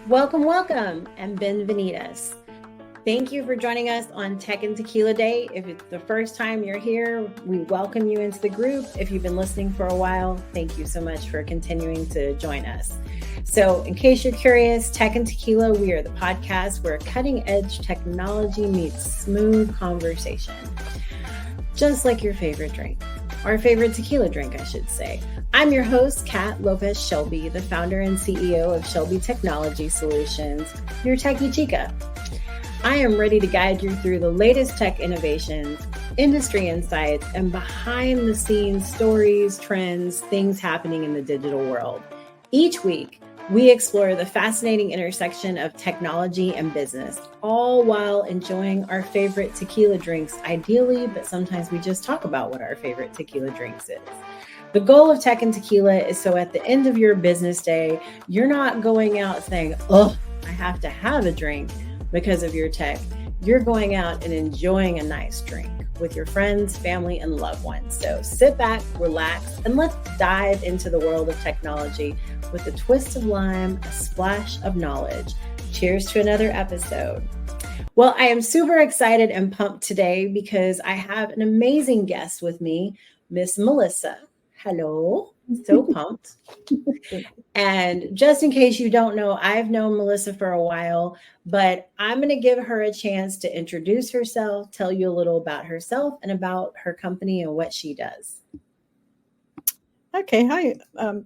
Welcome, welcome, and bienvenidas. Thank you for joining us on Tech and Tequila Day. If it's the first time you're here, we welcome you into the group. If you've been listening for a while, thank you so much for continuing to join us. So, in case you're curious, Tech and Tequila, we are the podcast where cutting edge technology meets smooth conversation. Just like your favorite drink, or favorite tequila drink, I should say. I'm your host, Kat Lopez Shelby, the founder and CEO of Shelby Technology Solutions, your techie chica. I am ready to guide you through the latest tech innovations, industry insights, and behind the scenes stories, trends, things happening in the digital world. Each week, we explore the fascinating intersection of technology and business, all while enjoying our favorite tequila drinks, ideally, but sometimes we just talk about what our favorite tequila drinks is. The goal of Tech and Tequila is so at the end of your business day, you're not going out saying, oh, I have to have a drink because of your tech. You're going out and enjoying a nice drink with your friends, family, and loved ones. So sit back, relax, and let's dive into the world of technology with a twist of lime, a splash of knowledge. Cheers to another episode. Well, I am super excited and pumped today because I have an amazing guest with me, Miss Malissa. Hello. So pumped. And just in case you don't know, I've known Malissa for a while, but I'm going to give her a chance to introduce herself, tell you a little about herself and about her company and what she does. Okay, hi.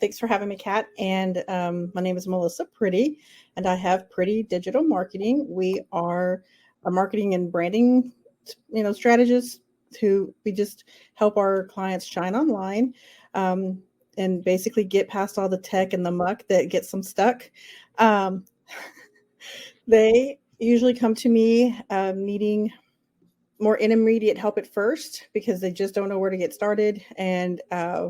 Thanks for having me, Kat. And my name is Melissa Pretty, and I have Pretty Digital Marketing. We are a marketing and branding, strategist who we just help our clients shine online. And basically get past all the tech and the muck that gets them stuck. They usually come to me needing more intermediate help at first because they just don't know where to get started, and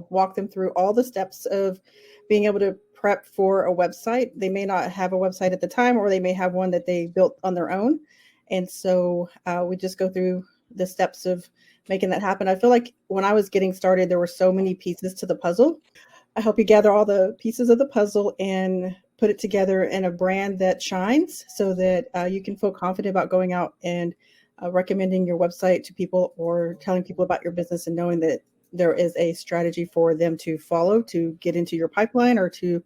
walk them through all the steps of being able to prep for a website. They may not have a website at the time, or they may have one that they built on their own. And so we just go through the steps of making that happen. I feel like when I was getting started, there were so many pieces to the puzzle. I help you gather all the pieces of the puzzle and put it together in a brand that shines so that you can feel confident about going out and recommending your website to people or telling people about your business and knowing that there is a strategy for them to follow to get into your pipeline or to,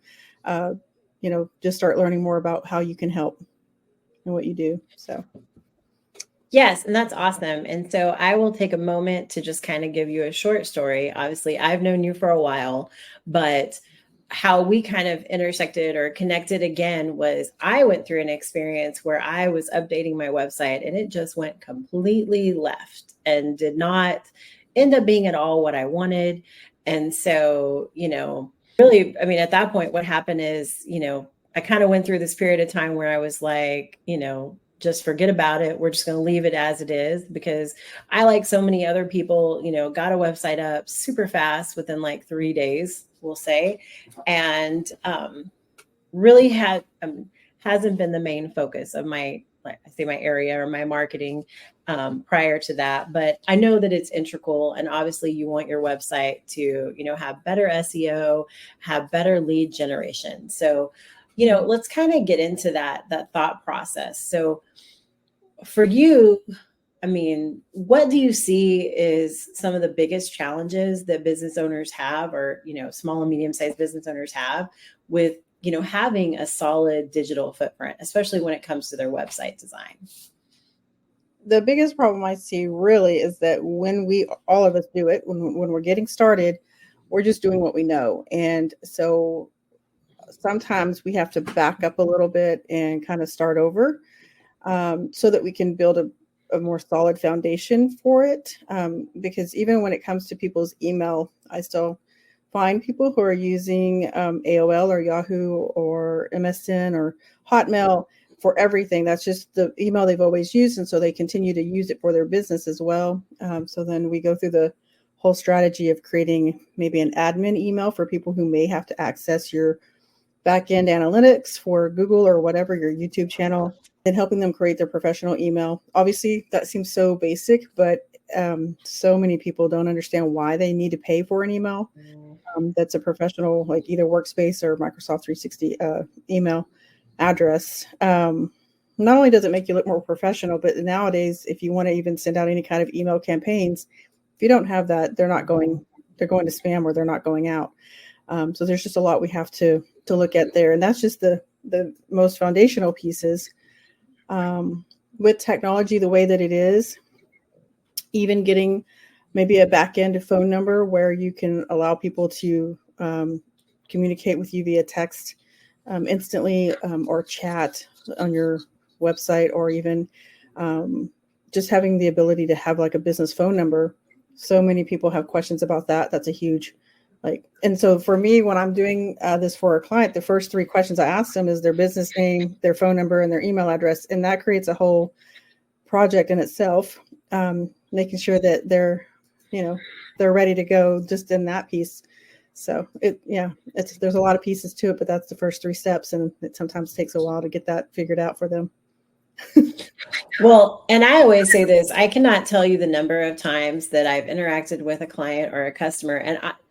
just start learning more about how you can help and what you do. So. Yes, and that's awesome. And so I will take a moment to just kind of give you a short story. Obviously, I've known you for a while, but how we kind of intersected or connected again was I went through an experience where I was updating my website and it just went completely left and did not end up being at all what I wanted. And so, really, I mean, at that point, what happened is, I kind of went through this period of time where I was like, just forget about it. We're just going to leave it as it is because I, like so many other people, got a website up super fast within like 3 days, we'll say, and really hasn't been the main focus of my, like I say, my area or my marketing prior to that. But I know that it's integral, and obviously you want your website to, have better SEO, have better lead generation. So let's kind of get into that thought process. So for you, I mean, what do you see is some of the biggest challenges that business owners have, or, small and medium-sized business owners have with, having a solid digital footprint, especially when it comes to their website design? The biggest problem I see really is that when all of us do it, when we're getting started, we're just doing what we know. And so sometimes we have to back up a little bit and kind of start over so that we can build a more solid foundation for it. Because even when it comes to people's email, I still find people who are using AOL or Yahoo or MSN or Hotmail for everything. That's just the email they've always used. And so they continue to use it for their business as well. So then we go through the whole strategy of creating maybe an admin email for people who may have to access your back-end analytics for Google or whatever, your YouTube channel, and helping them create their professional email. Obviously, that seems so basic, but so many people don't understand why they need to pay for an email that's a professional, like either Workspace or Microsoft 360 email. address, not only does it make you look more professional, but nowadays, if you want to even send out any kind of email campaigns, if you don't have that, they're going to spam, or they're not going out. So there's just a lot we have to look at there. And that's just the most foundational pieces. With technology, the way that it is, even getting maybe a back end phone number where you can allow people to communicate with you via text instantly, or chat on your website, or even just having the ability to have like a business phone number. So many people have questions about that. That's a huge, and so for me, when I'm doing this for a client, the first 3 questions I ask them is their business name, their phone number, and their email address. And that creates a whole project in itself, making sure that they're ready to go just in that piece. So there's a lot of pieces to it, but that's the first 3 steps. And it sometimes takes a while to get that figured out for them. Well, and I always say this, I cannot tell you the number of times that I've interacted with a client or a customer.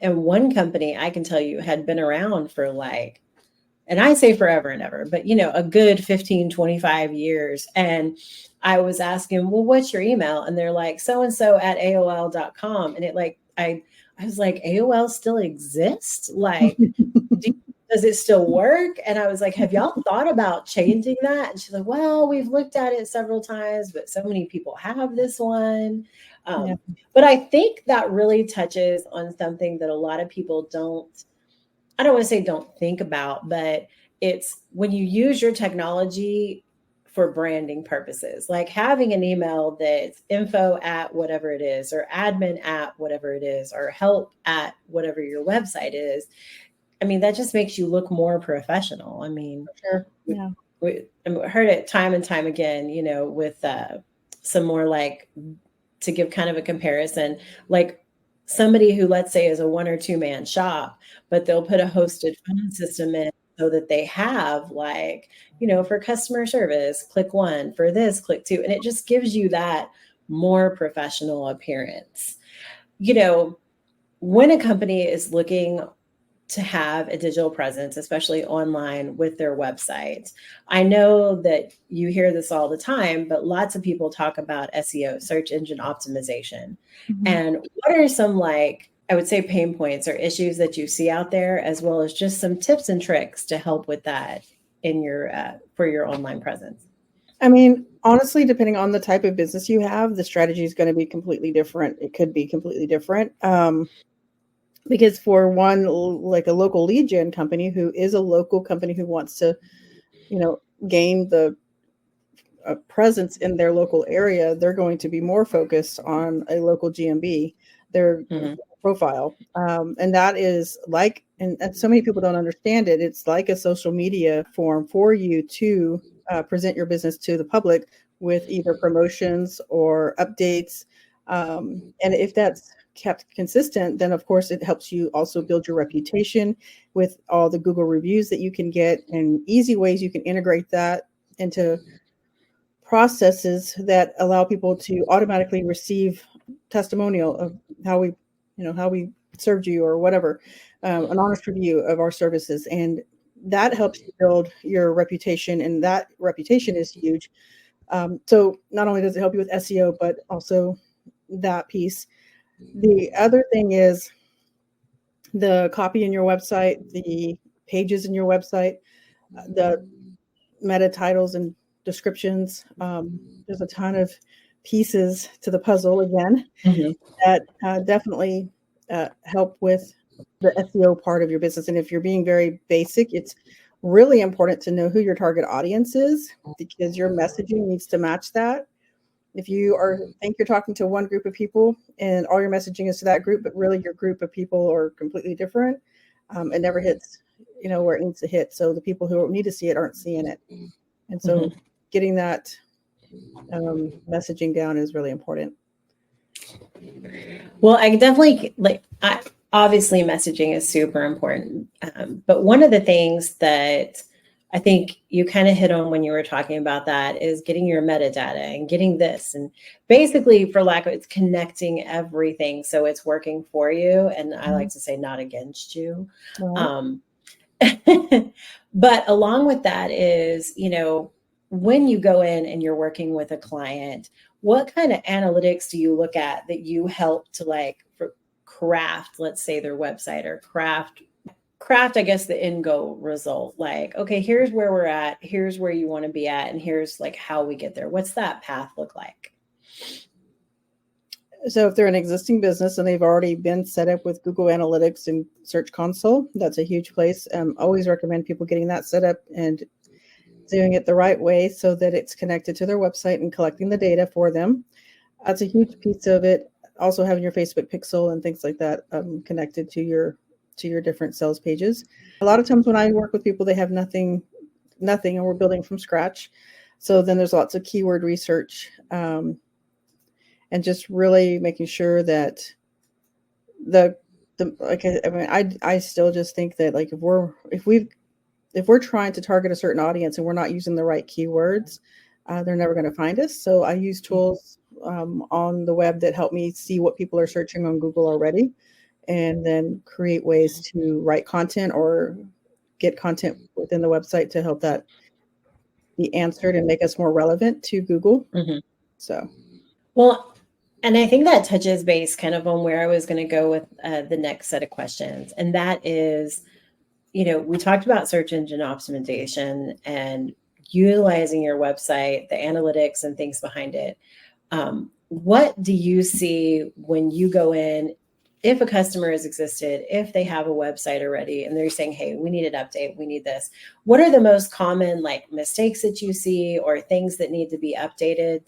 And one company I can tell you had been around for and I say forever and ever, but a good 15, 25 years. And I was asking, well, what's your email? And they're like, so-and-so at AOL.com. And I was like, AOL still exists? Does it still work? And I was like, have y'all thought about changing that? And she's like, well, we've looked at it several times, but so many people have this one. But I think that really touches on something that a lot of people I don't want to say don't think about, but it's when you use your technology for branding purposes, like having an email that's info at whatever it is, or admin at whatever it is, or help at whatever your website is. I mean, that just makes you look more professional. I mean, sure. Yeah. We heard it time and time again, with some more to give kind of a comparison, like somebody who, let's say, is a 1 or 2 man shop, but they'll put a hosted phone system in so that they have for customer service, click 1, for this, click 2. And it just gives you that more professional appearance. When a company is looking to have a digital presence, especially online with their website, I know that you hear this all the time, but lots of people talk about SEO, search engine optimization. Mm-hmm. And what are some I would say pain points or issues that you see out there, as well as just some tips and tricks to help with that in your for your online presence? I mean, honestly, depending on the type of business you have, the strategy is going to be completely different. It could be completely different. Because for one, like a local lead gen company who is a local company who wants to, gain the presence in their local area, they're going to be more focused on a local GMB, their profile. And that is and so many people don't understand it. It's like a social media form for you to present your business to the public with either promotions or updates. And if that's kept consistent, then of course it helps you also build your reputation with all the Google reviews that you can get, and easy ways you can integrate that into processes that allow people to automatically receive testimonial of how we served you, or whatever, an honest review of our services. And that helps you build your reputation, and that reputation is huge. So not only does it help you with SEO, but also that piece. The other thing is the copy in your website, the pages in your website, the meta titles and descriptions. There's a ton of pieces to the puzzle again that definitely help with the SEO part of your business. And if you're being very basic, it's really important to know who your target audience is, because your messaging needs to match that. If you think you're talking to one group of people and all your messaging is to that group, but really your group of people are completely different, it never hits, where it needs to hit. So the people who need to see it aren't seeing it. And so getting that messaging down is really important. Well, I definitely obviously messaging is super important. But one of the things that I think you kind of hit on when you were talking about that is getting your metadata and getting this, and basically, for lack of, it's connecting everything so it's working for you. And I like to say not against you. Right. But along with that is, when you go in and you're working with a client, what kind of analytics do you look at that you help to craft, let's say, their website, or craft, I guess, the end goal result? Like, okay, here's where we're at, here's where you want to be at, and here's like how we get there. What's that path look like? So if they're an existing business and they've already been set up with Google Analytics and Search Console, that's a huge place. Always recommend people getting that set up and doing it the right way so that it's connected to their website and collecting the data for them. That's a huge piece of it. Also having your Facebook pixel and things like that connected to your different sales pages. A lot of times when I work with people, they have nothing, and we're building from scratch. So then there's lots of keyword research, and just really making sure that I still just think that, like, if we're trying to target a certain audience and we're not using the right keywords, they're never going to find us. So I use tools on the web that help me see what people are searching on Google already, and then create ways to write content or get content within the website to help that be answered and make us more relevant to Google. Mm-hmm. So, well, and I think that touches base kind of on where I was going to go with the next set of questions. And that is, we talked about search engine optimization and utilizing your website, the analytics and things behind it. What do you see when you go in, if a customer has existed, if they have a website already and they're saying, hey, we need an update, we need this? What are the most common mistakes that you see, or things that need to be updated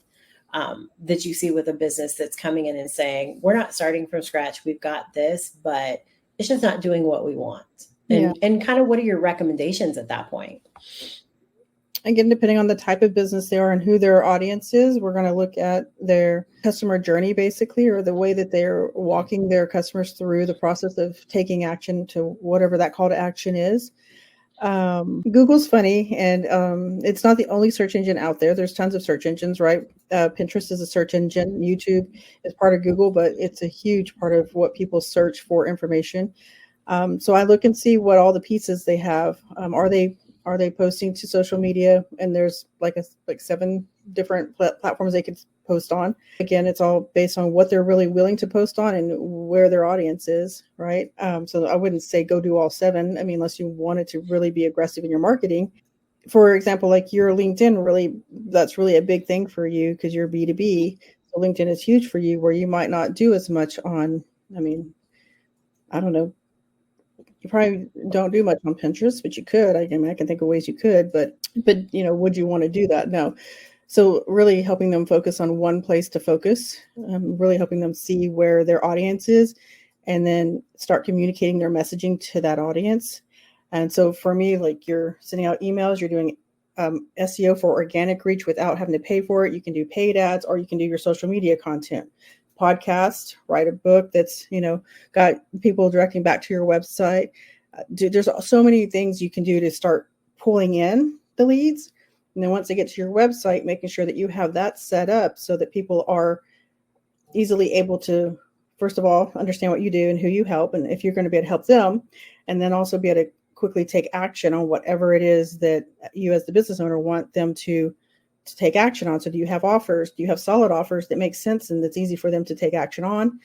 that you see with a business that's coming in and saying, we're not starting from scratch, we've got this, but it's just not doing what we want? And kind of what are your recommendations at that point? Again, depending on the type of business they are and who their audience is, we're going to look at their customer journey, basically, or the way that they're walking their customers through the process of taking action to whatever that call to action is. Google's funny, and it's not the only search engine out there. There's tons of search engines, right? Pinterest is a search engine. YouTube is part of Google, but it's a huge part of what people search for information. So I look and see what all the pieces they have. Are they posting to social media? And there's like 7 different platforms they could post on. Again, it's all based on what they're really willing to post on and where their audience is, right? So I wouldn't say go do all 7. I mean, unless you wanted to really be aggressive in your marketing. For example, like your LinkedIn, that's really a big thing for you because you're B2B. So LinkedIn is huge for you, where you might not do as much on, I don't know. You probably don't do much on Pinterest, but you could. I can think of ways you could, but would you want to do that? No. So really helping them focus on one place to focus, really helping them see where their audience is, and then start communicating their messaging to that audience. And so for me, like, you're sending out emails, you're doing SEO for organic reach without having to pay for it. You can do paid ads, or you can do your social media content. Podcast, write a book that's got people directing back to your website. There's so many things you can do to start pulling in the leads, and then once they get to your website, making sure that you have that set up so that people are easily able to, first of all, understand what you do and who you help, and if you're going to be able to help them, and then also be able to quickly take action on whatever it is that you as the business owner want them to take action on. So do you have offers? Do you have solid offers that make sense and that's easy for them to take action on?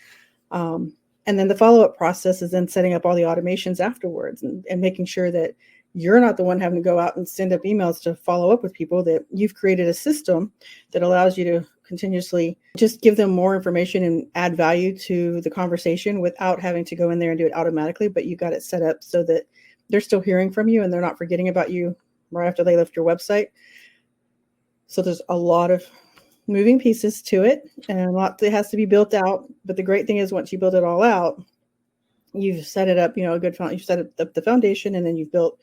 And then the follow-up process is then setting up all the automations afterwards and making sure that you're not the one having to go out and send up emails to follow up with people, that you've created a system that allows you to continuously just give them more information and add value to the conversation without having to go in there and do it automatically. But you got it set up so that they're still hearing from you and they're not forgetting about you right after they left your website. So there's a lot of moving pieces to it and a lot that has to be built out. But the great thing is, once you build it all out, you've set it up, you've set up the foundation, and then you've built,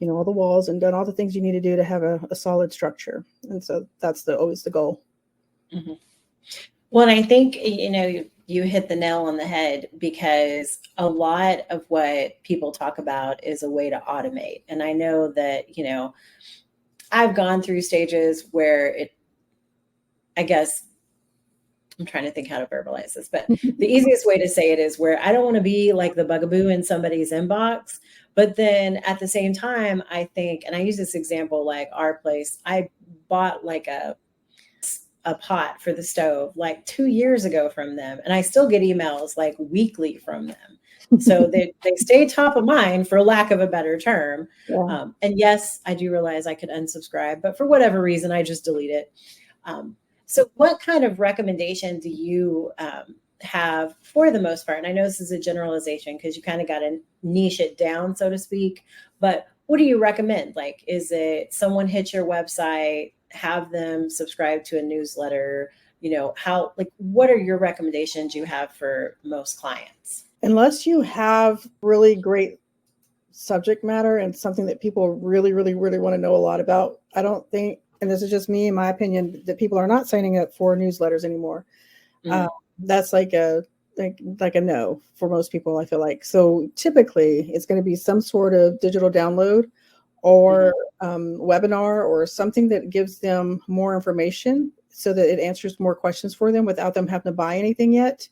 all the walls and done all the things you need to do to have a solid structure. And so that's always the goal. Mm-hmm. Well, and I think, you hit the nail on the head, because a lot of what people talk about is a way to automate. And I know that, I've gone through stages where I guess I'm trying to think how to verbalize this, but the easiest way to say it is where I don't want to be like the bugaboo in somebody's inbox. But then at the same time, I think, and I use this example, like our place, I bought like a pot for the stove like 2 years ago from them. And I still get emails like weekly from them. So they stay top of mind, for lack of a better term. Yeah. And yes, I do realize I could unsubscribe, but for whatever reason, I just delete it. So what kind of recommendation do you have for the most part? And I know this is a generalization because you kind of got to niche it down, so to speak, but what do you recommend? Like, is it someone hits your website, have them subscribe to a newsletter? What are your recommendations you have for most clients? Unless you have really great subject matter and something that people really, really, really want to know a lot about, I don't think, and this is just me, in my opinion, that people are not signing up for newsletters anymore. That's like a no for most people, I feel like. So typically it's going to be some sort of digital download or webinar or something that gives them more information so that it answers more questions for them without them having to buy anything yet.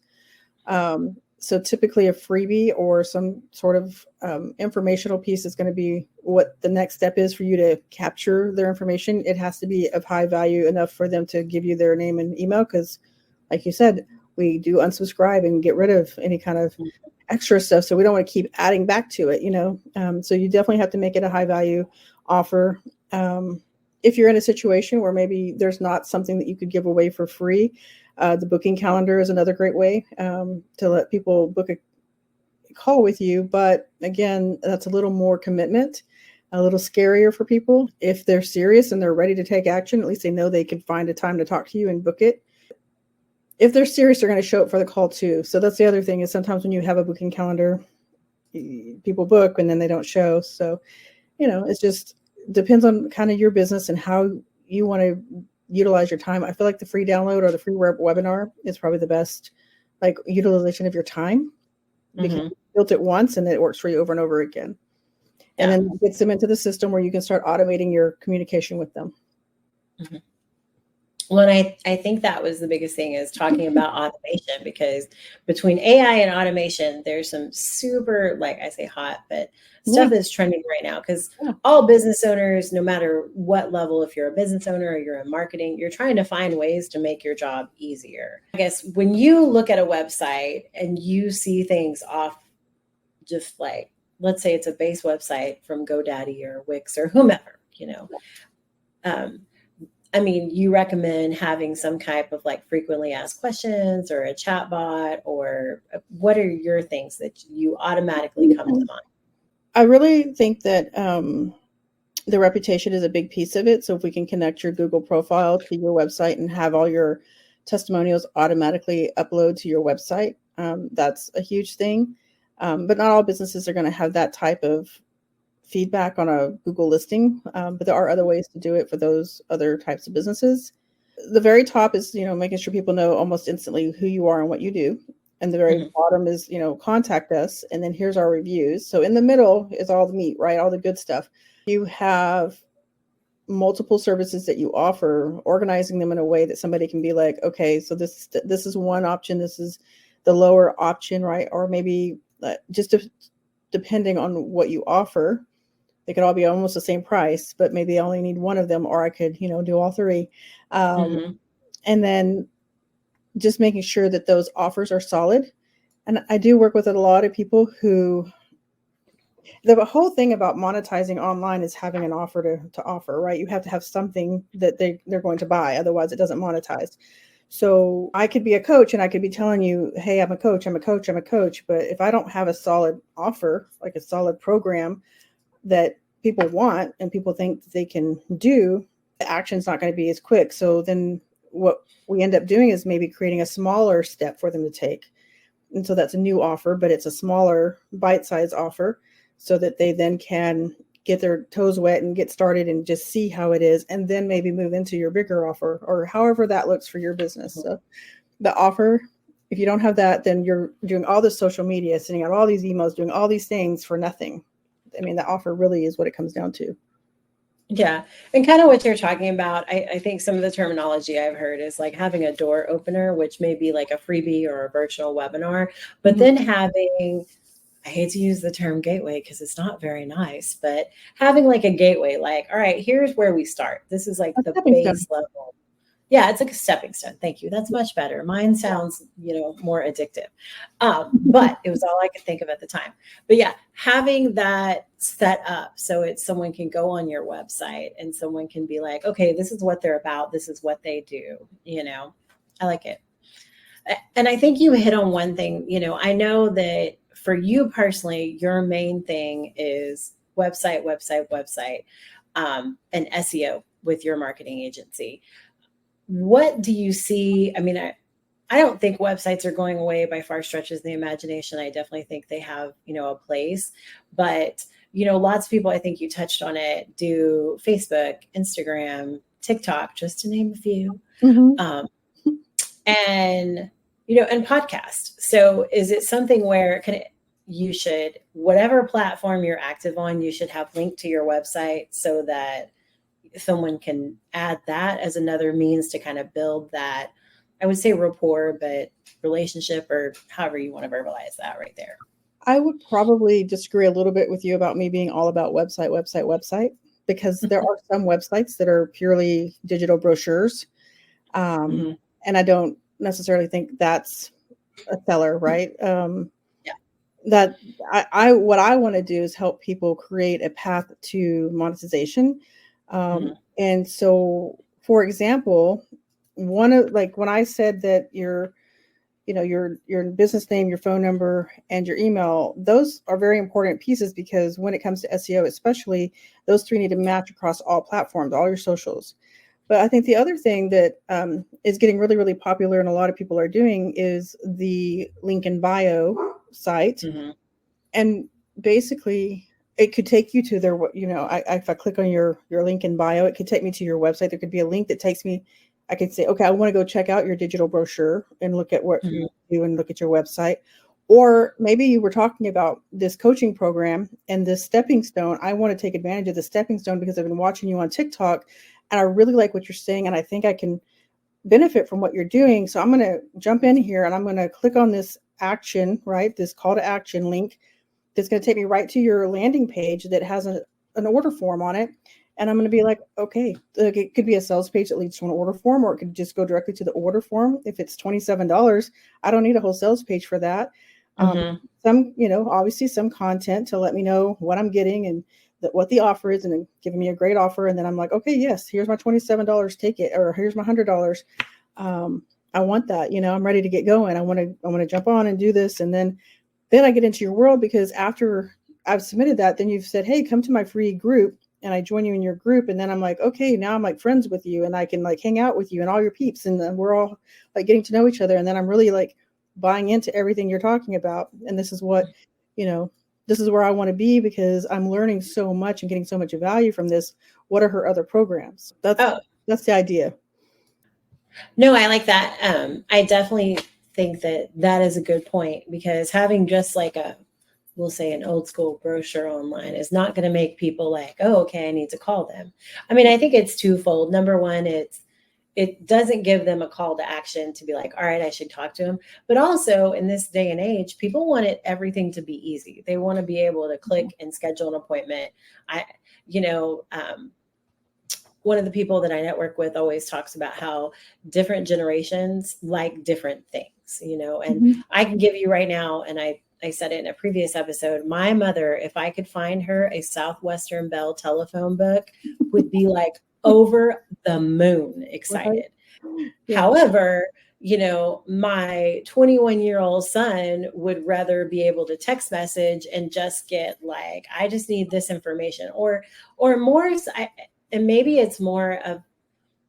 So typically a freebie or some sort of informational piece is going to be what the next step is for you to capture their information. It has to be of high value enough for them to give you their name and email because, like you said, we do unsubscribe and get rid of any kind of extra stuff. So we don't want to keep adding back to it, so you definitely have to make it a high value offer. If you're in a situation where maybe there's not something that you could give away for free, the booking calendar is another great way to let people book a call with you. But again, that's a little more commitment, a little scarier for people. If they're serious and they're ready to take action, at least they know they can find a time to talk to you and book it. If they're serious, they're going to show up for the call too. So that's the other thing is sometimes when you have a booking calendar, people book and then they don't show. So, it's just depends on kind of your business and how you want to utilize your time. I feel like the free download or the free webinar is probably the best like utilization of your time because you built it once and it works for you over and over again. And then it gets them into the system where you can start automating your communication with them. Well, and I think that was the biggest thing is talking about automation, because between AI and automation, there's some super, like I say hot, but stuff that's trending right now, because all business owners, no matter what level, if you're a business owner or you're in marketing, you're trying to find ways to make your job easier. I guess when you look at a website and you see things off, just like, let's say it's a base website from GoDaddy or Wix or whomever, you recommend having some type of like frequently asked questions or a chat bot, or what are your things that you automatically come to mind? I really think that the reputation is a big piece of it. So if we can connect your Google profile to your website and have all your testimonials automatically upload to your website, that's a huge thing. But not all businesses are going to have that type of feedback on a Google listing, but there are other ways to do it for those other types of businesses. The very top is, making sure people know almost instantly who you are and what you do. And the very bottom is, contact us. And then here's our reviews. So in the middle is all the meat, right? All the good stuff. You have multiple services that you offer, organizing them in a way that somebody can be like, okay, so this is one option. This is the lower option, right? Or maybe depending on what you offer, they could all be almost the same price, but maybe I only need one of them, or I could, do all three. And then just making sure that those offers are solid. And I do work with a lot of people who, the whole thing about monetizing online is having an offer to offer, right? You have to have something that they're going to buy. Otherwise it doesn't monetize. So I could be a coach and I could be telling you, hey, I'm a coach. But if I don't have a solid offer, like a solid program that people want and people think that they can do, the action's not going to be as quick. So then what we end up doing is maybe creating a smaller step for them to take. And so that's a new offer, but it's a smaller bite-sized offer so that they then can get their toes wet and get started and just see how it is. And then maybe move into your bigger offer or however that looks for your business. So the offer, if you don't have that, then you're doing all this social media, sending out all these emails, doing all these things for nothing. I mean, the offer really is what it comes down to. Yeah. And kind of what you're talking about, I think some of the terminology I've heard is like having a door opener, which may be like a freebie or a virtual webinar, but Mhm. then having, I hate to use the term gateway because it's not very nice, but having like a gateway, like, all right, here's where we start. This is like A the stepping stone. base level. Yeah, it's like a stepping stone. Thank you. That's much better. Mine sounds, more addictive. But it was all I could think of at the time. But yeah, having that set up so it's someone can go on your website and someone can be like, okay, this is what they're about. This is what they do. I like it. And I think you hit on one thing. I know that for you personally, your main thing is website, website, website, and SEO with your marketing agency. What do you see? I mean, I don't think websites are going away by far stretches of the imagination. I definitely think they have, a place. But, lots of people, I think you touched on it, do Facebook, Instagram, TikTok, just to name a few. Mhm. Um, and, and podcast. So is it something where you should, whatever platform you're active on, you should have linked to your website so that someone can add that as another means to kind of build that, I would say rapport, but relationship, or however you want to verbalize that right there. I would probably disagree a little bit with you about me being all about website, website, website, because there are some websites that are purely digital brochures. Um, Hmm. and I don't necessarily think that's a seller, right? Yeah. That I what I want to do is help people create a path to monetization. Hmm. And so, for example, one of like when I said that your business name, your phone number, and your email, those are very important pieces because when it comes to SEO, especially, those three need to match across all platforms, all your socials. But I think the other thing that is getting really, really popular and a lot of people are doing is the link in bio site. Hmm. And basically, it could take you to their, if I click on your link in bio, it could take me to your website. There could be a link that takes me. I could say, okay, I want to go check out your digital brochure and look at what Hmm. you do and look at your website. Or maybe you were talking about this coaching program and this stepping stone. I want to take advantage of the stepping stone because I've been watching you on TikTok and I really like what you're saying. And I think I can benefit from what you're doing. So I'm going to jump in here and I'm going to click on this action, right? This call to action link that's going to take me right to your landing page that has an order form on it. And I'm going to be like, okay, it could be a sales page that leads to an order form, or it could just go directly to the order form. If it's $27, I don't need a whole sales page for that. Um, Hmm. obviously some content to let me know what I'm getting and what the offer is, and then giving me a great offer. And then I'm like, okay, yes, here's my $27, take it, or here's my $100. Um, I want that, I'm ready to get going. I want to jump on and do this. And then I get into your world because after I've submitted that, then you've said, hey, come to my free group. And I join you in your group. And then I'm like, okay, now I'm like friends with you and I can like hang out with you and all your peeps. And then we're all like getting to know each other. And then I'm really like buying into everything you're talking about. And this is what, you know, this is where I want to be because I'm learning so much and getting so much value from this. What are her other programs? Oh, That's the idea. no, I like that. I definitely think that that is a good point because having just like we'll say an old school brochure online is not going to make people like, oh, okay, I need to call them. I mean, I think it's twofold. Number one, it doesn't give them a call to action to be like, all right, I should talk to him. But also in this day and age, people want everything to be easy. They want to be able to click and schedule an appointment. I, you know, one of the people that I network with always talks about how different generations like different things, and Mhm. I can give you right now, and I said it in a previous episode, my mother, if I could find her a Southwestern Bell telephone book, would be like over the moon Right. excited. Yeah. However, my 21-year-old son would rather be able to text message and just get like, I just need this information, or more. And maybe it's more of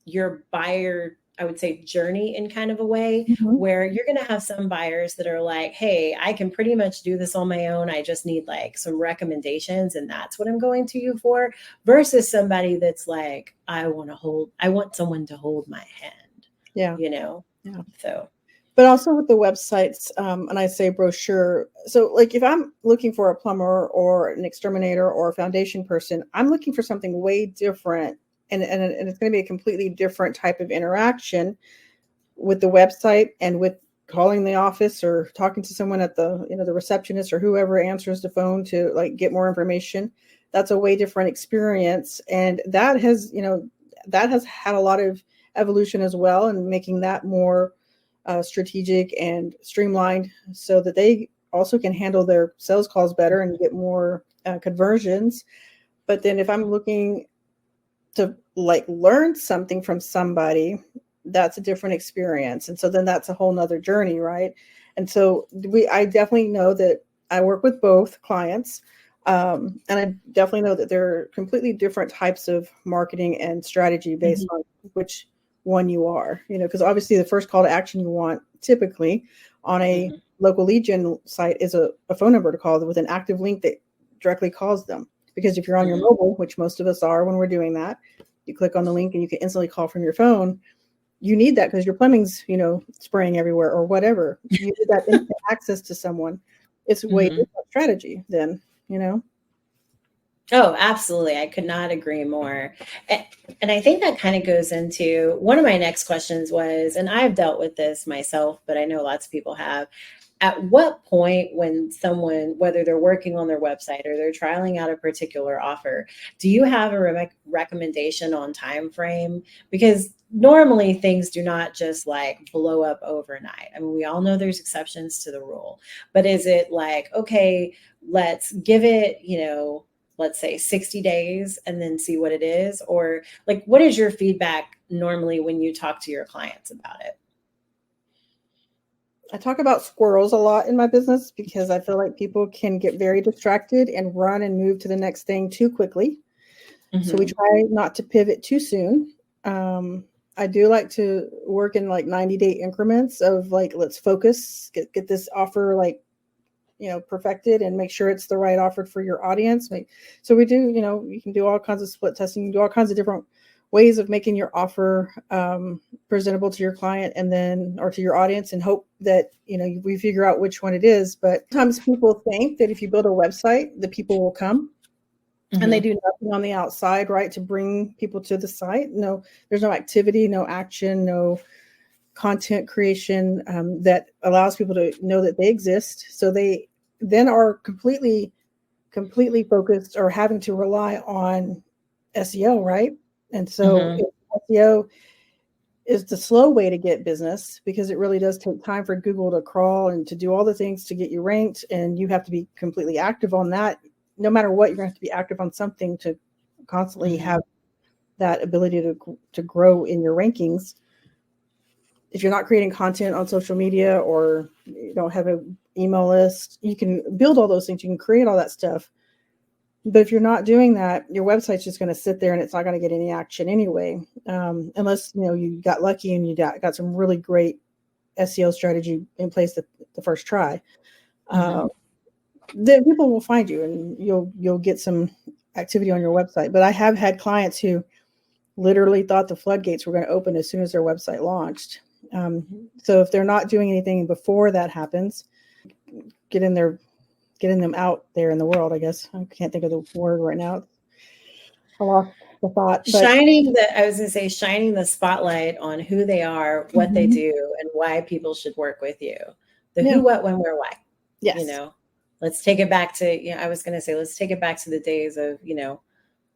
your buyer, I would say, journey in kind of a way Mhm. where you're going to have some buyers that are like, hey, I can pretty much do this on my own. I just need like some recommendations, and that's what I'm going to you for, versus somebody that's like, I want someone to hold my hand, Yeah. you know? Yeah. So. But also with the websites, and I say brochure. So, like, if I'm looking for a plumber or an exterminator or a foundation person, I'm looking for something way different, and it's going to be a completely different type of interaction with the website and with calling the office or talking to someone at the the receptionist or whoever answers the phone to like get more information. That's a way different experience, and that has had a lot of evolution as well, and making that more strategic and streamlined so that they also can handle their sales calls better and get more conversions. But then if I'm looking to like learn something from somebody, that's a different experience. And so then that's a whole nother journey, right? And so I definitely know that I work with both clients. And I definitely know that there are completely different types of marketing and strategy based on which one you are, because obviously the first call to action you want typically on a local lead gen site is a phone number to call with an active link that directly calls them. Because if you're on your mobile, which most of us are when we're doing that, you click on the link and you can instantly call from your phone. You need that because your plumbing's, spraying everywhere or whatever. You need that instant access to someone. It's a way different strategy then, Oh, absolutely. I could not agree more. And I think that kind of goes into one of my next questions was, and I've dealt with this myself, but I know lots of people have. At what point when someone, whether they're working on their website or they're trialing out a particular offer, do you have a recommendation on time frame? Because normally things do not just like blow up overnight. I mean, we all know there's exceptions to the rule, but is it like, okay, let's give it, let's say 60 days and then see what it is? Or like, what is your feedback normally when you talk to your clients about it? I talk about squirrels a lot in my business because I feel like people can get very distracted and run and move to the next thing too quickly. So we try not to pivot too soon. I do like to work in like 90-day increments of like, let's focus, get this offer like, perfected and make sure it's the right offer for your audience. So we do, you can do all kinds of split testing, you do all kinds of different ways of making your offer presentable to your client and then or to your audience, and hope that we figure out which one it is. But sometimes people think that if you build a website, the people will come, and they do nothing on the outside, right, to bring people to the site. No, there's no activity, no action, no content creation that allows people to know that they exist. So they then are completely focused or having to rely on SEO, right? And so SEO is the slow way to get business because it really does take time for Google to crawl and to do all the things to get you ranked. And you have to be completely active on that. No matter what, you're going to have to be active on something to constantly have that ability to grow in your rankings. If you're not creating content on social media or you don't have an email list, you can build all those things. You can create all that stuff. But if you're not doing that, your website's just going to sit there and it's not going to get any action anyway. Unless, you got lucky and you got some really great SEO strategy in place the first try. Then people will find you and you'll get some activity on your website. But I have had clients who literally thought the floodgates were going to open as soon as their website launched. So if they're not doing anything before that happens, getting them out there in the world, I guess. I can't think of the word right now. I lost the thought. But shining the spotlight on who they are, what they do, and why people should work with you. The who, what, when, where, why. Yes. Let's take it back to, I was going to say, let's take it back to the days of,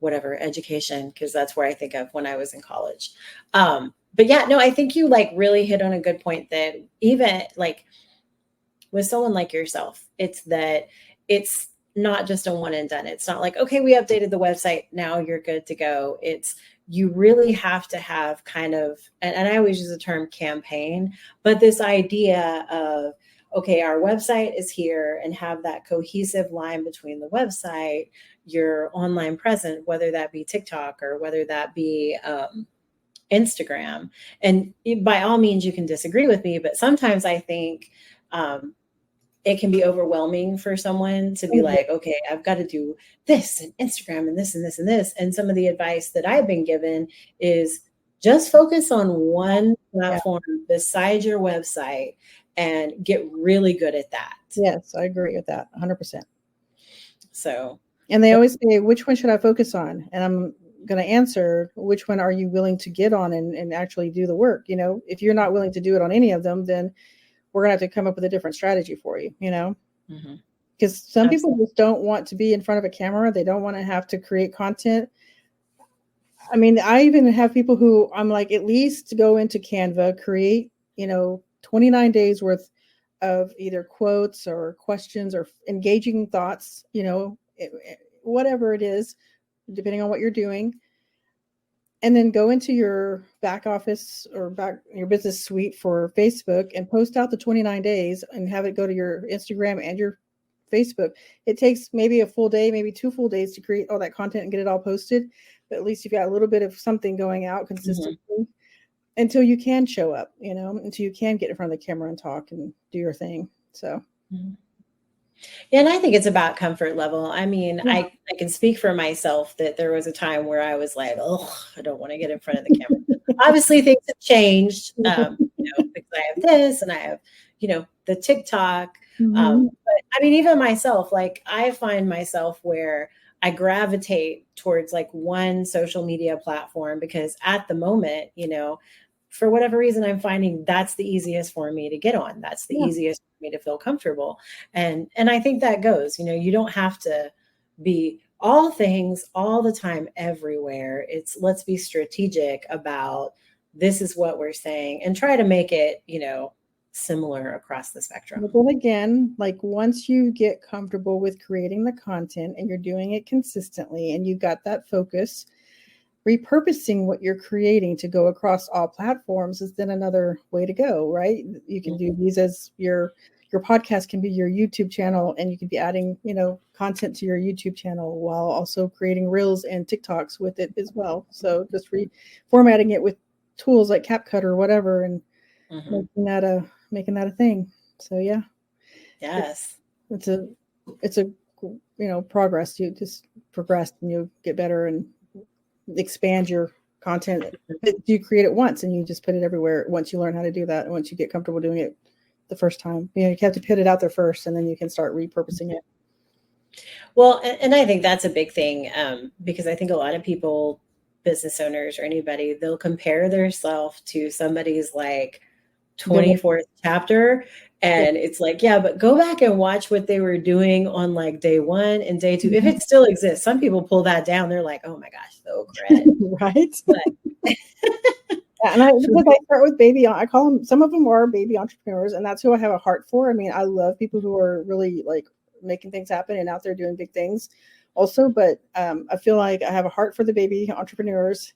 whatever, education, because that's where I think of when I was in college. But yeah, no, I think you like really hit on a good point that even like with someone like yourself, it's not just a one and done. It's not like, okay, we updated the website, now you're good to go. It's you really have to have kind of, and I always use the term campaign, but this idea of, okay, our website is here, and have that cohesive line between the website, your online presence, whether that be TikTok or whether that be Instagram. And by all means, you can disagree with me, but sometimes I think it can be overwhelming for someone to be like, okay, I've got to do this and Instagram and this and this and this. And some of the advice that I've been given is Just focus on one platform besides your website and get really good at that. Yes, I agree with that 100%. So, and they always say, which one should I focus on? And I'm going to answer, which one are you willing to get on and actually do the work? You know, if you're not willing to do it on any of them, then we're going to have to come up with a different strategy for you, you know, because some people just don't want to be in front of a camera. They don't want to have to create content. I mean, I even have people who I'm like, at least go into Canva, create, 29 days worth of either quotes or questions or engaging thoughts, whatever it is, depending on what you're doing. And then go into your back office or your business suite for Facebook and post out the 29 days and have it go to your Instagram and your Facebook. It takes maybe a full day, maybe 2 full days to create all that content and get it all posted. But at least you've got a little bit of something going out consistently until you can show up, until you can get in front of the camera and talk and do your thing. So. Yeah, and I think it's about comfort level. I mean, I can speak for myself that there was a time where I was like, oh, I don't want to get in front of the camera. Obviously, things have changed, because I have this and I have, the TikTok. But I mean, even myself, like I find myself where I gravitate towards like one social media platform because at the moment, for whatever reason, I'm finding that's the easiest for me to get on. That's the easiest for me to feel comfortable. And I think that goes, you don't have to be all things all the time everywhere. It's let's be strategic about this is what we're saying and try to make it, similar across the spectrum. But then again, like once you get comfortable with creating the content and you're doing it consistently and you've got that focus, repurposing what you're creating to go across all platforms is then another way to go, right? You can do these as your podcast can be your YouTube channel, and you can be adding, content to your YouTube channel while also creating reels and TikToks with it as well. So just reformatting it with tools like CapCut or whatever, and making that a thing. So yeah. Yes. It's a progress. You just progress and you get better and expand your content. You create it once and you just put it everywhere once you learn how to do that. And once you get comfortable doing it the first time, you have to put it out there first and then you can start repurposing it. Well, and I think that's a big thing because I think a lot of people, business owners or anybody, they'll compare themselves to somebody's like 24th chapter. And it's like, yeah, but go back and watch what they were doing on like day 1 and day 2. If it still exists, some people pull that down. They're like, oh my gosh, so credit. Right. And because I start with I call them, some of them are baby entrepreneurs, and that's who I have a heart for. I mean, I love people who are really like making things happen and out there doing big things also. But I feel like I have a heart for the baby entrepreneurs,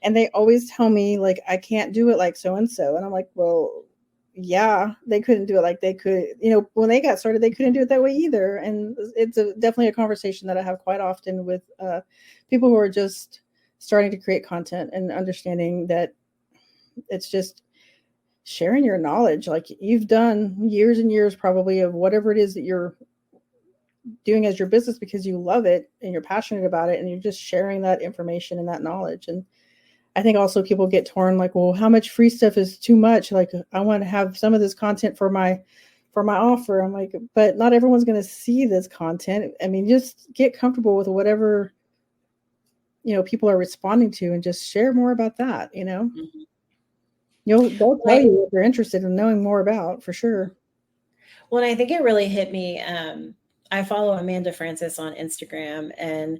and they always tell me like, I can't do it like so-and-so. And I'm like, well, yeah, they couldn't do it like they could, when they got started, they couldn't do it that way either. And it's definitely a conversation that I have quite often with people who are just starting to create content and understanding that it's just sharing your knowledge. Like you've done years and years probably of whatever it is that you're doing as your business because you love it and you're passionate about it, and you're just sharing that information and that knowledge. And I think also people get torn like, well, how much free stuff is too much? Like I want to have some of this content for my offer. I'm like, but not everyone's going to see this content. I mean, just get comfortable with whatever, people are responding to and just share more about that, they'll tell you what they're interested in knowing more about, for sure. Well, and I think it really hit me. I follow Amanda Francis on Instagram, and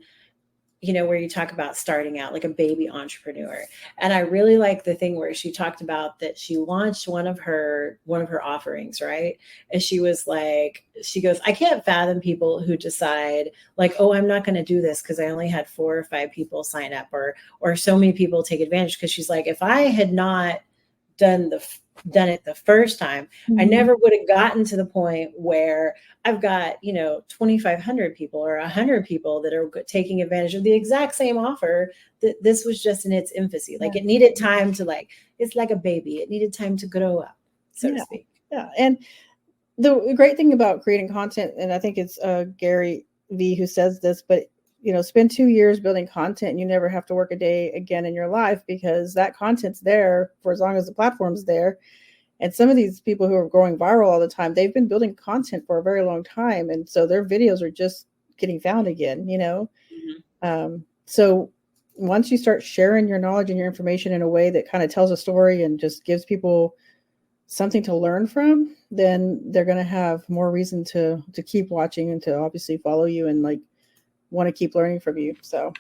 where you talk about starting out like a baby entrepreneur. And I really like the thing where she talked about that she launched one of her offerings, right? And she was like, she goes, I can't fathom people who decide like, oh, I'm not going to do this because I only had 4 or 5 people sign up or so many people take advantage. Because she's like, if I had not done it the first time, I never would have gotten to the point where I've got, 2,500 people or 100 people that are taking advantage of the exact same offer. That this was just in its infancy. Like it needed time to it's like a baby. It needed time to grow up, so to speak. Yeah. And the great thing about creating content, and I think it's Gary V who says this, but spend 2 years building content and you never have to work a day again in your life because that content's there for as long as the platform's there. And some of these people who are going viral all the time, they've been building content for a very long time. And so their videos are just getting found again, So once you start sharing your knowledge and your information in a way that kind of tells a story and just gives people something to learn from, then they're going to have more reason to keep watching and to obviously follow you and like want to keep learning from you. So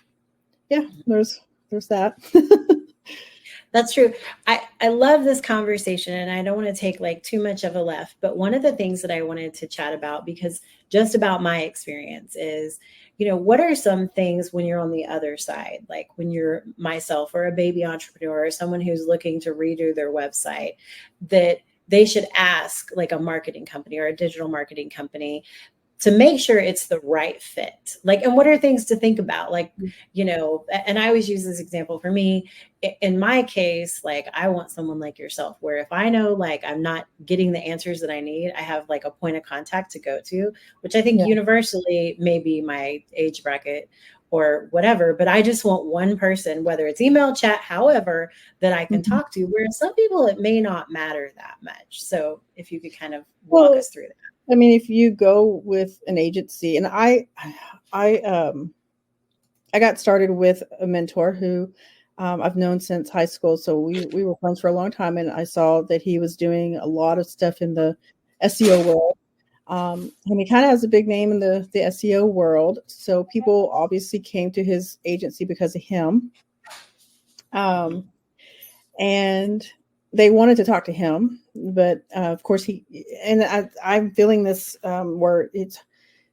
yeah, there's that. That's true. I love this conversation, and I don't want to take like too much of a left, but one of the things that I wanted to chat about, because just about my experience is, what are some things when you're on the other side, like when you're myself or a baby entrepreneur or someone who's looking to redo their website, that they should ask like a marketing company or a digital marketing company to make sure it's the right fit. Like, and what are things to think about? Like, and I always use this example for me. In my case, like I want someone like yourself, where if I know like I'm not getting the answers that I need, I have like a point of contact to go to, which I think universally may be my age bracket or whatever, but I just want one person, whether it's email, chat, however, that I can talk to, where some people, it may not matter that much. So if you could kind of walk us through that. I mean, if you go with an agency, and I got started with a mentor who I've known since high school. So we were friends for a long time, and I saw that he was doing a lot of stuff in the SEO world. And he kind of has a big name in the SEO world. So people obviously came to his agency because of him. And they wanted to talk to him, but of course I'm feeling this where it's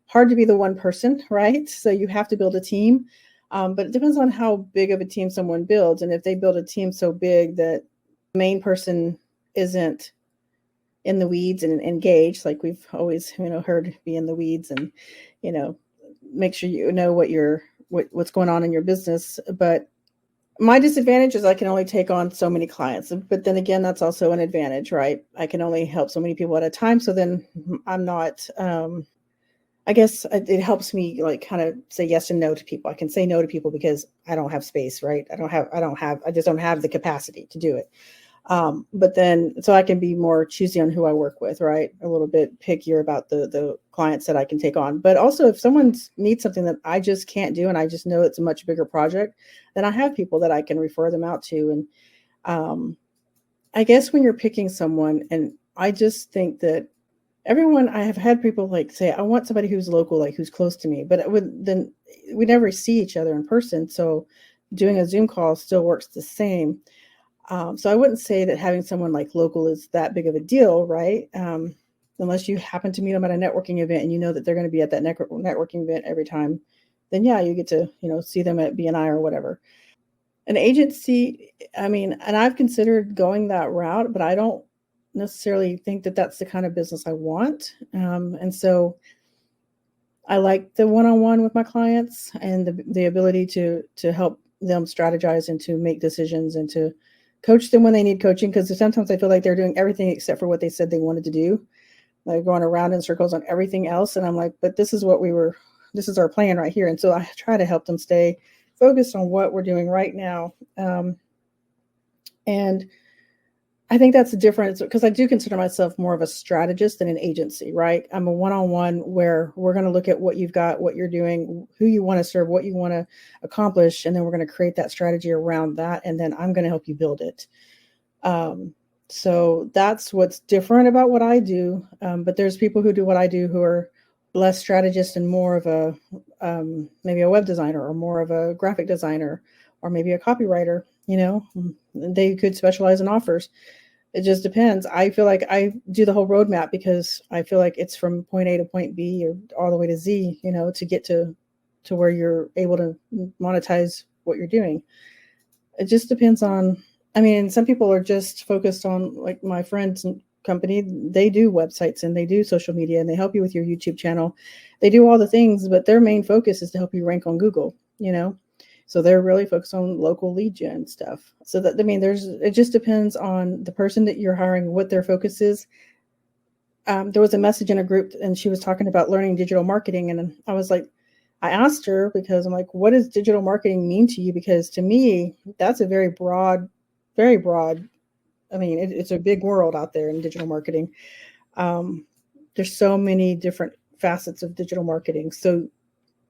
hard to be the one person, right? So you have to build a team, but it depends on how big of a team someone builds. And if they build a team so big that the main person isn't in the weeds and engaged, like we've always, heard, be in the weeds and, make sure you know what's going on in your business. But my disadvantage is I can only take on so many clients, but then again, that's also an advantage, right? I can only help so many people at a time. So then I'm not, I guess it helps me like kind of say yes and no to people. I can say no to people because I don't have space, right? I just don't have the capacity to do it. But then, so I can be more choosy on who I work with, right? A little bit pickier about the clients that I can take on. But also if someone needs something that I just can't do, and I just know it's a much bigger project, then I have people that I can refer them out to. And I guess when you're picking someone, and I just think that I have had people like say, I want somebody who's local, like who's close to me, but then we never see each other in person. So doing a Zoom call still works the same. So I wouldn't say that having someone like local is that big of a deal, right? Unless you happen to meet them at a networking event and you know that they're going to be at that networking event every time, then yeah, you get to, see them at BNI or whatever. An agency, I mean, and I've considered going that route, but I don't necessarily think that that's the kind of business I want. And so I like the one-on-one with my clients and the ability to help them strategize and to make decisions and to coach them when they need coaching, because sometimes I feel like they're doing everything except for what they said they wanted to do. They're going around in circles on everything else. And I'm like, but this is our plan right here. And so I try to help them stay focused on what we're doing right now. And I think that's the difference, because I do consider myself more of a strategist than an agency, right? I'm a one-on-one where we're going to look at what you've got, what you're doing, who you want to serve, what you want to accomplish, and then we're going to create that strategy around that, and then I'm going to help you build it. So that's what's different about what I do. But there's people who do what I do who are less strategist and more of a maybe a web designer or more of a graphic designer or maybe a copywriter. They could specialize in offers. It just depends. I feel like I do the whole roadmap because I feel like it's from point A to point B or all the way to Z, to get to where you're able to monetize what you're doing. It just depends on, some people are just focused on, like my friend's company, they do websites and they do social media and they help you with your YouTube channel. They do all the things, but their main focus is to help you rank on Google, So they're really focused on local lead gen stuff. So that, it just depends on the person that you're hiring, what their focus is. There was a message in a group and she was talking about learning digital marketing. And I was like, I asked her because I'm like, what does digital marketing mean to you? Because to me, that's a very broad. I mean, it's a big world out there in digital marketing. Um, there's so many different facets of digital marketing. So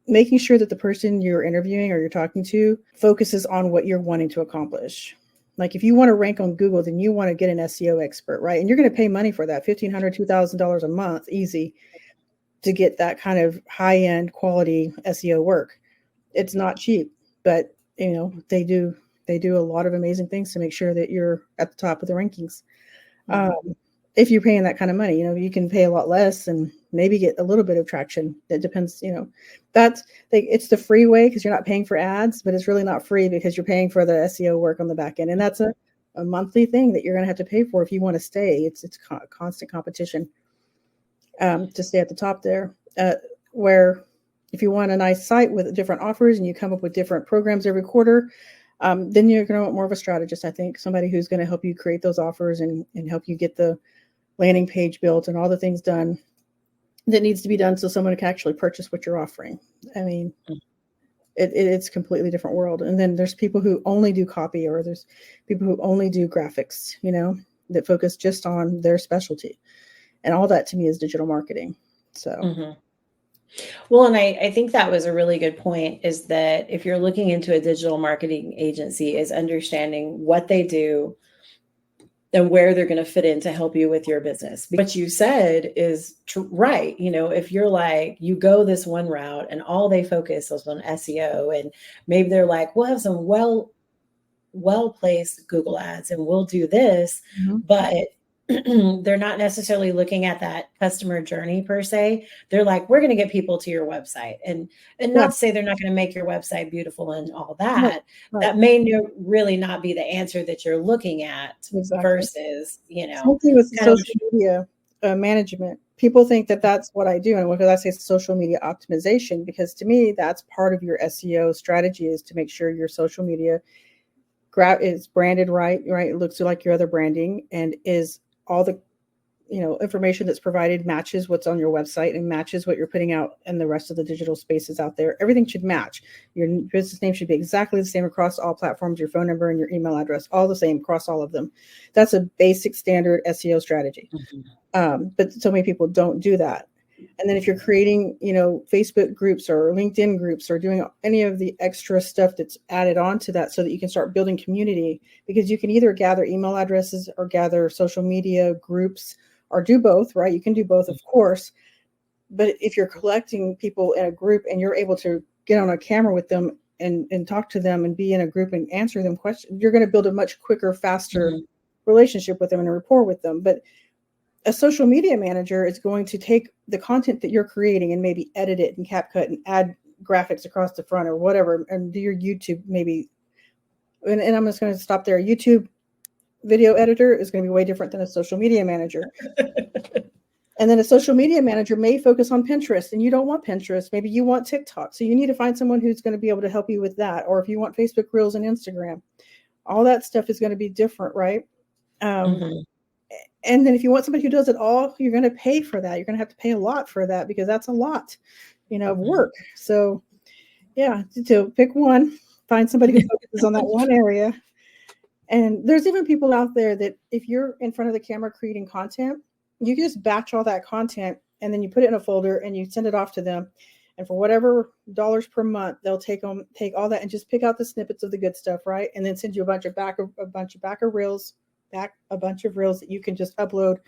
making sure that the person you're interviewing or you're talking to focuses on what you're wanting to accomplish. Like if you want to rank on Google, then you want to get an SEO expert, right? And you're going to pay money for that, $1,500, $2,000 a month, easy, to get that kind of high end quality SEO work. It's not cheap, but they do a lot of amazing things to make sure that you're at the top of the rankings. Mm-hmm. If you're paying that kind of money, you can pay a lot less and maybe get a little bit of traction. It depends, that's it's the free way because you're not paying for ads, but it's really not free because you're paying for the SEO work on the back end. And that's a monthly thing that you're going to have to pay for if you want to stay. It's constant competition to stay at the top there. Where if you want a nice site with different offers and you come up with different programs every quarter, then you're going to want more of a strategist, I think, somebody who's going to help you create those offers and help you get the landing page built and all the things done that needs to be done so someone can actually purchase what you're offering. I mean, it's a completely different world. And then there's people who only do copy, or there's people who only do graphics, that focus just on their specialty. And all that to me is digital marketing. So. Mm-hmm. Well, and I think that was a really good point, is that if you're looking into a digital marketing agency, is understanding what they do and where they're going to fit in to help you with your business. What you said is right. If you're like, you go this one route and all they focus is on SEO, and maybe they're like, we'll have some well-placed Google ads and we'll do this, but they're not necessarily looking at that customer journey per se. They're like, we're going to get people to your website, and not to say they're not going to make your website beautiful and all that. Right. That may really not be the answer that you're looking at. Exactly. Versus, something with social media management. People think that that's what I do, and because I say social media optimization, because to me that's part of your SEO strategy, is to make sure your social media is branded right. It looks like your other branding, and is all the information that's provided matches what's on your website and matches what you're putting out in the rest of the digital spaces out there. Everything should match. Your business name should be exactly the same across all platforms, your phone number and your email address, all the same across all of them. That's a basic standard SEO strategy. But so many people don't do that. And then if you're creating, Facebook groups or LinkedIn groups, or doing any of the extra stuff that's added on to that so that you can start building community, because you can either gather email addresses or gather social media groups, or do both, right? You can do both, of course. But if you're collecting people in a group and you're able to get on a camera with them and talk to them and be in a group and answer them questions, you're going to build a much quicker, faster relationship with them and a rapport with them. But a social media manager is going to take the content that you're creating and maybe edit it in CapCut and add graphics across the front or whatever, and do your YouTube maybe. And I'm just going to stop there. YouTube video editor is going to be way different than a social media manager. And then a social media manager may focus on Pinterest, and you don't want Pinterest. Maybe you want TikTok. So you need to find someone who's going to be able to help you with that. Or if you want Facebook Reels and Instagram, all that stuff is going to be different, right? And then if you want somebody who does it all, you're going to pay for that. You're going to have to pay a lot for that, because that's a lot, of work. So yeah, to pick one, find somebody who focuses on that one area. And there's even people out there that if you're in front of the camera creating content, you can just batch all that content and then you put it in a folder and you send it off to them. And for whatever dollars per month, they'll take all that and just pick out the snippets of the good stuff, right? And then send you a bunch of reels that you can just upload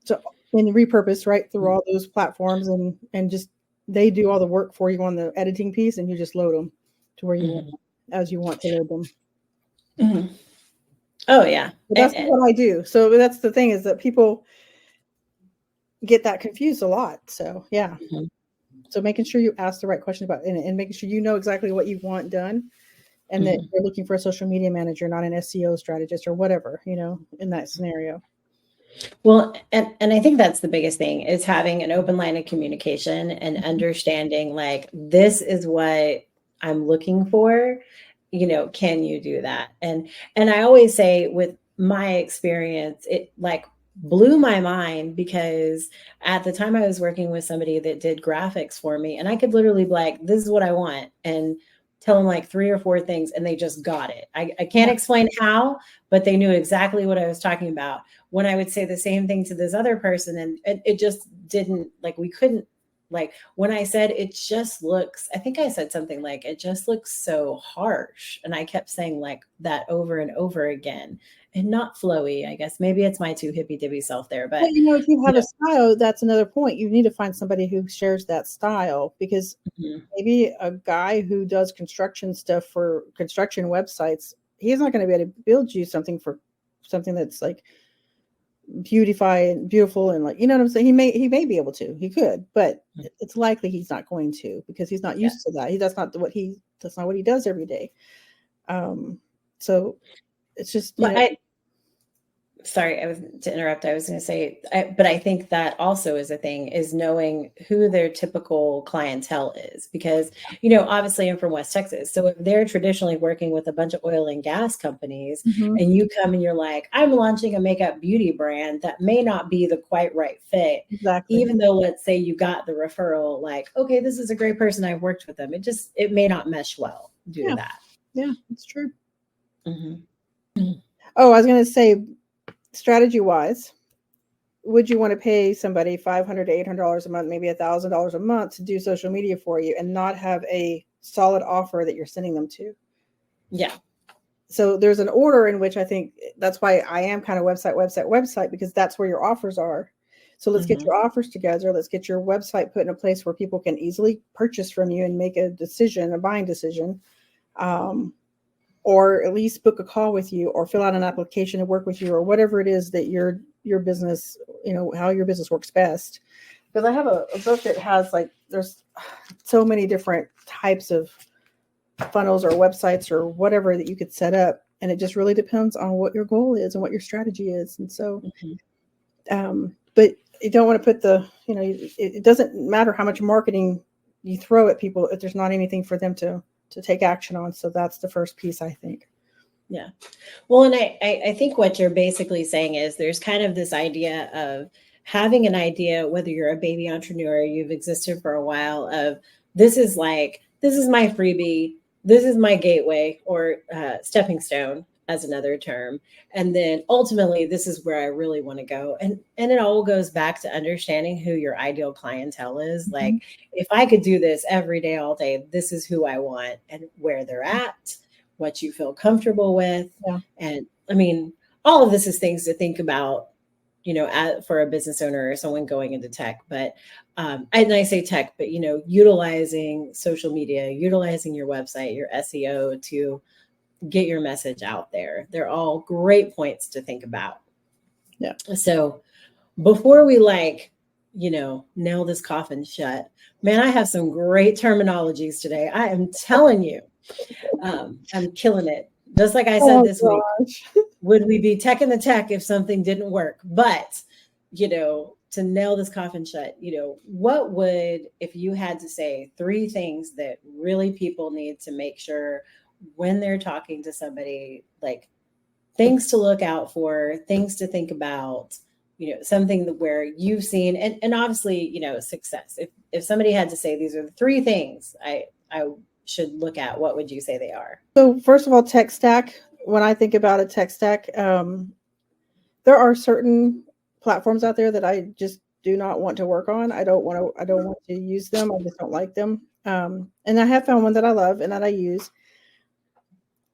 and repurpose right through all those platforms, and just they do all the work for you on the editing piece, and you just load them to where you want, as you want to load them. Oh yeah, but that's what I do. So that's the thing, is that people get that confused a lot. So yeah. So making sure you ask the right question about it, and making sure you know exactly what you want done. And that you're looking for a social media manager, not an SEO strategist or whatever, in that scenario. Well, and I think that's the biggest thing, is having an open line of communication and understanding, like, this is what I'm looking for. Can you do that? And I always say, with my experience, it, like, blew my mind because at the time I was working with somebody that did graphics for me, and I could literally be like, this is what I want, and tell them like 3 or 4 things, and they just got it. I can't explain how, but they knew exactly what I was talking about. When I would say the same thing to this other person, and it just didn't, like, we couldn't, like, when I said it just looks, I think I said something like, it just looks so harsh. And I kept saying like that over and over again, and not flowy. I guess maybe it's my too hippy dippy self there, but Well, if you have you a style, that's another point. You need to find somebody who shares that style, because know, maybe a guy who does construction stuff for construction websites, he's not going to be able to build you something that's like beautiful and, like, you know what I'm saying? He may be able to. He could, but it's likely he's not going to, because he's not yeah. used to that. That's not what he does every day. So it's just, Well, sorry, I was to interrupt. I was going to say, but I think that also is a thing, is knowing who their typical clientele is, because, obviously I'm from West Texas. So if they're traditionally working with a bunch of oil and gas companies, Mhm. and you come and you're like, I'm launching a makeup beauty brand, that may not be the quite right fit. Exactly. Even though, let's say you got the referral, like, okay, this is a great person, I've worked with them. It may not mesh well due to Yeah. that. Yeah, it's true. Mhm. Oh, I was going to say, strategy wise, would you want to pay somebody $500 to $800 a month, maybe $1,000 a month to do social media for you and not have a solid offer that you're sending them to? Yeah. So there's an order in which I think that's why I am kind of website, because that's where your offers are. So let's get your offers together. Let's get your website put in a place where people can easily purchase from you and make a buying decision. Or at least book a call with you, or fill out an application to work with you, or whatever it is that your business, how your business works best. Because I have a book that has, like, there's so many different types of funnels or websites or whatever that you could set up. And it just really depends on what your goal is and what your strategy is. And so, but you don't want to put it doesn't matter how much marketing you throw at people if there's not anything for them to take action on. So that's the first piece, I think. Yeah. Well, and I think what you're basically saying is there's kind of this idea of having an idea, whether you're a baby entrepreneur, you've existed for a while, of this is my freebie, this is my gateway, or stepping stone as another term. And then ultimately, this is where I really want to go. And it all goes back to understanding who your ideal clientele is. Mm-hmm. Like, if I could do this every day, all day, this is who I want and where they're at, what you feel comfortable with. Yeah. And I mean, all of this is things to think about, for a business owner or someone going into tech. But and I say tech, but utilizing social media, utilizing your website, your SEO to get your message out there. They're all great points to think about. Yeah. So before we nail this coffin shut, man, I have some great terminologies today. I am telling you. I'm killing it. Just like I said this week, would we be tech in the tech if something didn't work? But, to nail this coffin shut, what would, if you had to say 3 things that really people need to make sure when they're talking to somebody, like things to look out for, things to think about, something where you've seen, and obviously, success. If somebody had to say, these are the 3 things I should look at, what would you say they are? So first of all, tech stack. When I think about a tech stack, there are certain platforms out there that I just do not want to work on. I don't want to use them. I just don't like them. And I have found one that I love and that I use.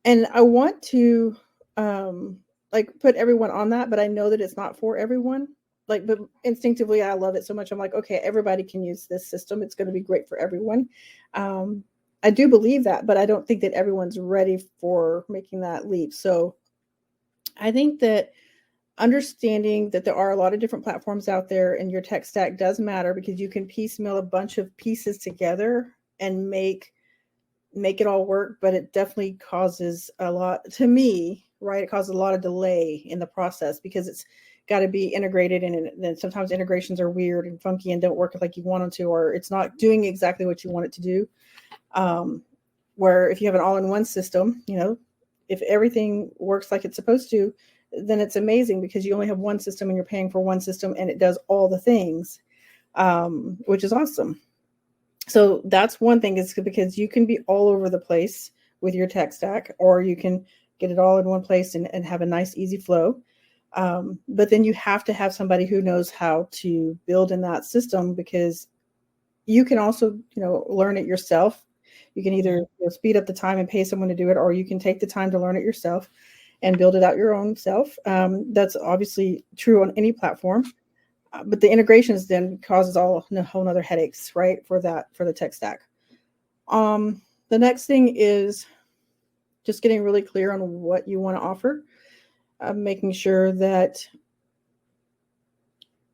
And I want to put everyone on that, but I know that it's not for everyone. But instinctively, I love it so much. I'm like, okay, everybody can use this system. It's going to be great for everyone. I do believe that, but I don't think that everyone's ready for making that leap. So I think that understanding that there are a lot of different platforms out there and your tech stack does matter, because you can piecemeal a bunch of pieces together and make it all work, but it definitely causes a lot, to me, right? It causes a lot of delay in the process because it's got to be integrated, and then sometimes integrations are weird and funky and don't work like you want them to, or it's not doing exactly what you want it to do. Where if you have an all-in-one system, if everything works like it's supposed to, then it's amazing because you only have one system and you're paying for one system and it does all the things, which is awesome. So that's one thing, is because you can be all over the place with your tech stack, or you can get it all in one place and have a nice, easy flow. But then you have to have somebody who knows how to build in that system, because you can also, learn it yourself. You can either speed up the time and pay someone to do it, or you can take the time to learn it yourself and build it out your own self. That's obviously true on any platform. But the integrations then causes a whole nother headaches, right? For the tech stack. The next thing is just getting really clear on what you want to offer, making sure that.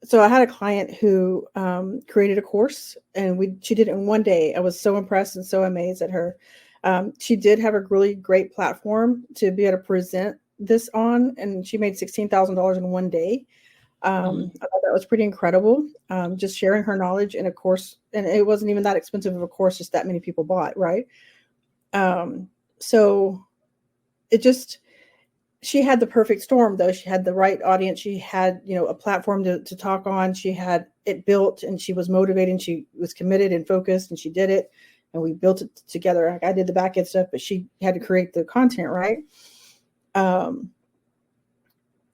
So I had a client who created a course, and she did it in one day. I was so impressed and so amazed at her. She did have a really great platform to be able to present this on, and she made $16,000 in one day. I thought that was pretty incredible. Just sharing her knowledge in a course, and it wasn't even that expensive of a course, just that many people bought, right? So she had the perfect storm, though. She had the right audience. She had, a platform to talk on. She had it built, and she was motivated, and she was committed and focused, and she did it, and we built it together. Like, I did the back end stuff, but she had to create the content, right?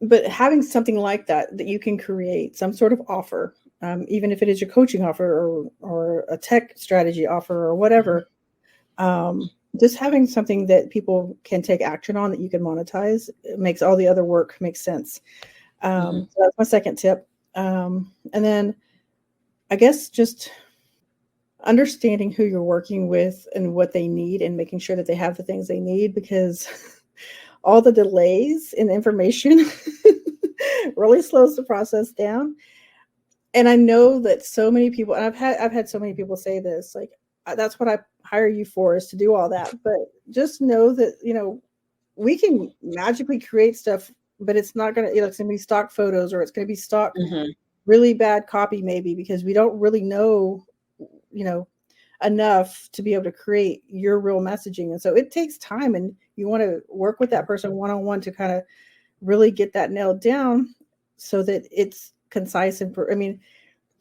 But having something like that you can create some sort of offer, even if it is your coaching offer or a tech strategy offer or whatever, just having something that people can take action on, that you can monetize, it makes all the other work make sense. So that's my second tip. And then I guess just understanding who you're working with and what they need, and making sure that they have the things they need, because all the delays in information really slows the process down. And I know that so many people, and I've had so many people say this, like, that's what I hire you for, is to do all that. But just know that, we can magically create stuff, but it's not going to, it's going to be stock photos, or it's going to be stock, really bad copy, maybe, because we don't really know, enough to be able to create your real messaging. And so it takes time, and you want to work with that person one-on-one to kind of really get that nailed down, so that it's concise. And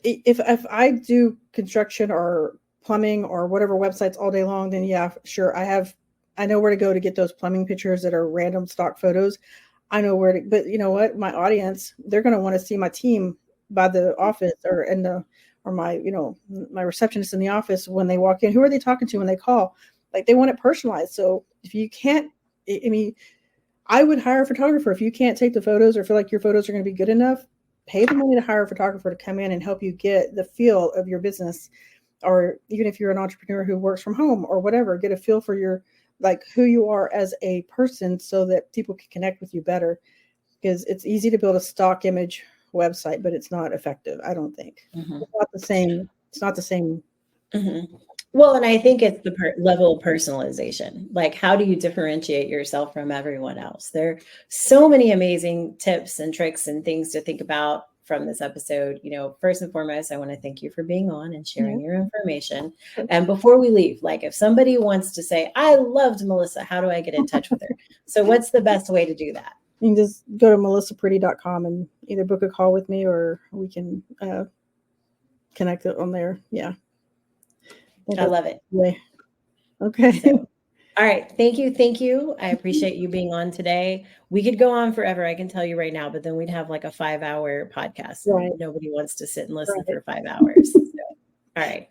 if I do construction or plumbing or whatever websites all day long, then yeah, sure, I know where to go to get those plumbing pictures that are random stock photos. I know where to, but you know what, my audience, they're going to want to see my team by the office, or my, my receptionist in the office when they walk in. Who are they talking to when they call? Like, they want it personalized. So if you can't, I would hire a photographer. If you can't take the photos, or feel like your photos are going to be good enough, pay the money to hire a photographer to come in and help you get the feel of your business. Or even if you're an entrepreneur who works from home or whatever, get a feel for who you are as a person, so that people can connect with you better. Because it's easy to build a stock image website, but it's not effective, I don't think. It's not the same. It's not the same. Well, and I think it's the level of personalization. Like, how do you differentiate yourself from everyone else? There are so many amazing tips and tricks and things to think about from this episode. First and foremost, I want to thank you for being on and sharing your information. And before we leave, like, if somebody wants to say, I loved Malissa, how do I get in touch with her? So what's the best way to do that? You can just go to melissapretty.com and either book a call with me, or we can connect it on there. Yeah. I love it. Yeah. Okay. So, all right. Thank you. I appreciate you being on today. We could go on forever, I can tell you right now, but then we'd have like a 5-hour podcast. Right. Nobody wants to sit and listen for 5 hours. So, all right.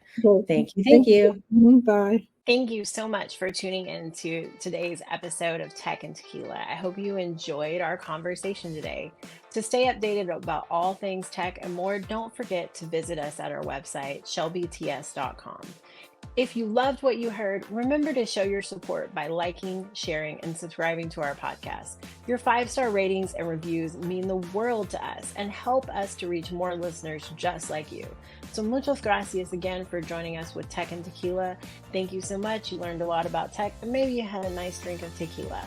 Thank you. Bye. Thank you so much for tuning in to today's episode of Tech and Tequila. I hope you enjoyed our conversation today. To stay updated about all things tech and more, don't forget to visit us at our website, shelbyts.com. If you loved what you heard, remember to show your support by liking, sharing, and subscribing to our podcast. Your 5-star ratings and reviews mean the world to us and help us to reach more listeners just like you. So muchas gracias again for joining us with Tech and Tequila. Thank you so much. You learned a lot about tech, and maybe you had a nice drink of tequila.